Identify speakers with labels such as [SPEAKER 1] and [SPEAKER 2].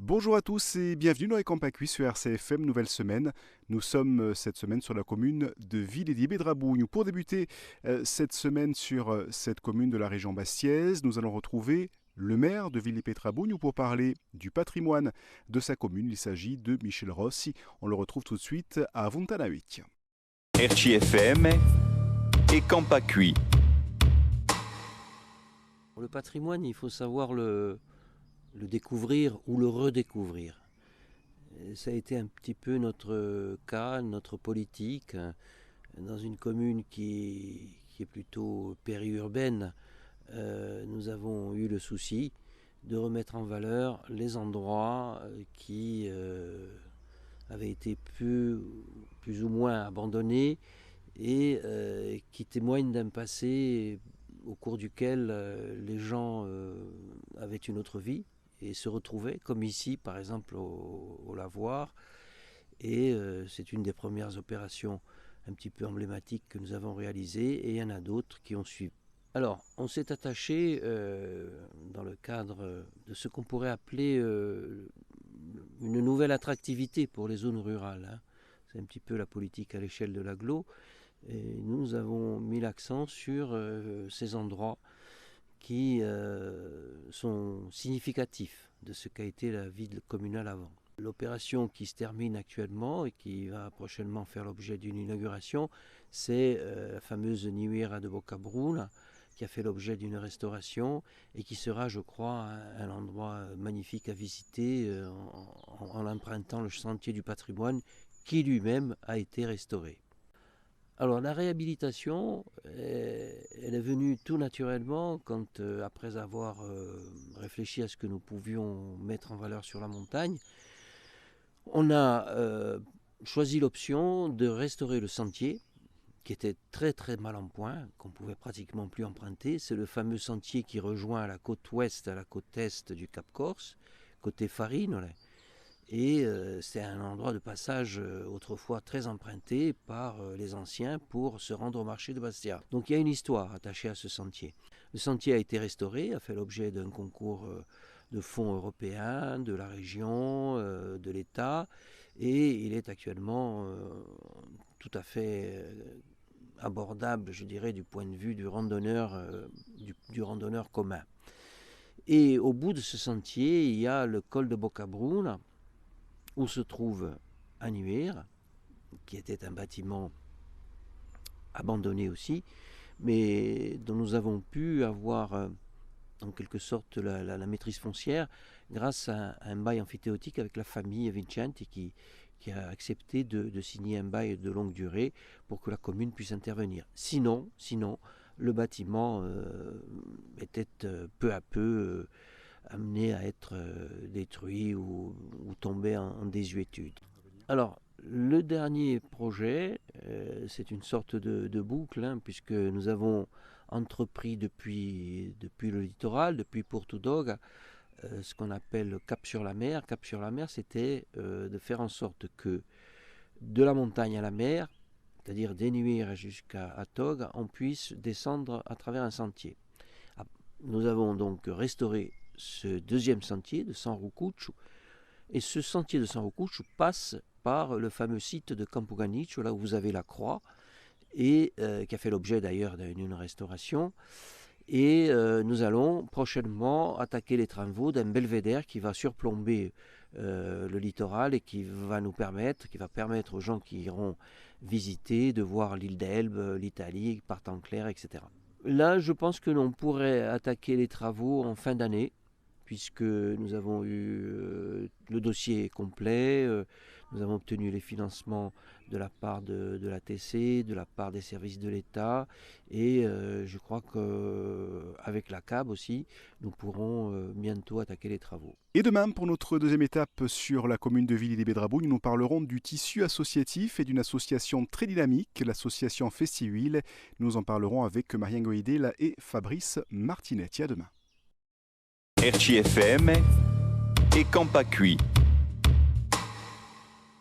[SPEAKER 1] Bonjour à tous et bienvenue dans les Campacui sur RCFM, nouvelle semaine. Nous sommes cette semaine sur la commune de Villedié-Bédrabougne. Pour débuter cette semaine sur cette commune de la région bastiaise, nous allons retrouver le maire de Villedié-Bédrabougne pour parler du patrimoine de sa commune. Il s'agit de Michel Rossi. On le retrouve tout de suite à Vuntanahuic.
[SPEAKER 2] RCFM et Campacui.
[SPEAKER 3] Le patrimoine, il faut savoir le découvrir ou le redécouvrir. Et ça a été un petit peu notre cas, notre politique, dans une commune qui est plutôt périurbaine. Nous avons eu le souci de remettre en valeur les endroits qui avaient été plus ou moins abandonnés et qui témoignent d'un passé au cours duquel les gens avaient une autre vie et se retrouvaient, comme ici par exemple au Lavoir. Et c'est une des premières opérations un petit peu emblématiques que nous avons réalisées, et il y en a d'autres qui ont suivi. Alors, on s'est attaché dans le cadre de ce qu'on pourrait appeler une nouvelle attractivité pour les zones rurales, hein. C'est un petit peu la politique à l'échelle de l'agglo. Et nous avons mis l'accent sur ces endroits qui sont significatifs de ce qu'a été la vie communale avant. L'opération qui se termine actuellement et qui va prochainement faire l'objet d'une inauguration, c'est la fameuse Niuera de Bocabruna, qui a fait l'objet d'une restauration et qui sera, je crois, un endroit magnifique à visiter en empruntant le sentier du patrimoine qui lui-même a été restauré. Alors la réhabilitation, elle est venue tout naturellement quand, après avoir réfléchi à ce que nous pouvions mettre en valeur sur la montagne, on a choisi l'option de restaurer le sentier, qui était très très mal en point, qu'on ne pouvait pratiquement plus emprunter. C'est le fameux sentier qui rejoint la côte ouest à la côte est du Cap Corse, côté Farine. Et c'est un endroit de passage autrefois très emprunté par les anciens pour se rendre au marché de Bastia. Donc il y a une histoire attachée à ce sentier. Le sentier a été restauré, a fait l'objet d'un concours de fonds européens, de la région, de l'État, et il est actuellement tout à fait abordable, je dirais, du point de vue du randonneur, du randonneur commun. Et au bout de ce sentier, il y a le col de Bocabruna, où se trouve Annuaire, qui était un bâtiment abandonné aussi, mais dont nous avons pu avoir en quelque sorte la maîtrise foncière grâce à un bail amphithéotique avec la famille Vincenti qui a accepté de signer un bail de longue durée pour que la commune puisse intervenir. Sinon le bâtiment était peu à peu amené à être détruit ou tombé en désuétude. Alors, le dernier projet, c'est une sorte de boucle, hein, puisque nous avons entrepris depuis le littoral, depuis Porto Doga, ce qu'on appelle Cap sur la mer. Cap sur la mer, c'était de faire en sorte que de la montagne à la mer, c'est-à-dire d'Enuire jusqu'à Toga, on puisse descendre à travers un sentier. Nous avons donc restauré ce deuxième sentier de San Rucuccio, et ce sentier de San Rucuccio passe par le fameux site de Campoganico, là où vous avez la croix, et qui a fait l'objet d'ailleurs d'une restauration. Et nous allons prochainement attaquer les travaux d'un belvédère qui va surplomber le littoral et qui va permettre aux gens qui iront visiter de voir l'île d'Elbe, l'Italie, Partenclair, etc. Là, je pense que l'on pourrait attaquer les travaux en fin d'année, puisque nous avons eu le dossier complet, nous avons obtenu les financements de la part de l'ATC, de la part des services de l'État, et je crois qu'avec la CAB aussi, nous pourrons bientôt attaquer les travaux.
[SPEAKER 1] Et demain, pour notre deuxième étape sur la commune de Villedié-Bédrabougne, nous parlerons du tissu associatif et d'une association très dynamique, l'association Festiwil. Nous en parlerons avec Marianne Goïdel et Fabrice Martinetti. À demain.
[SPEAKER 2] RCFM et Campacui.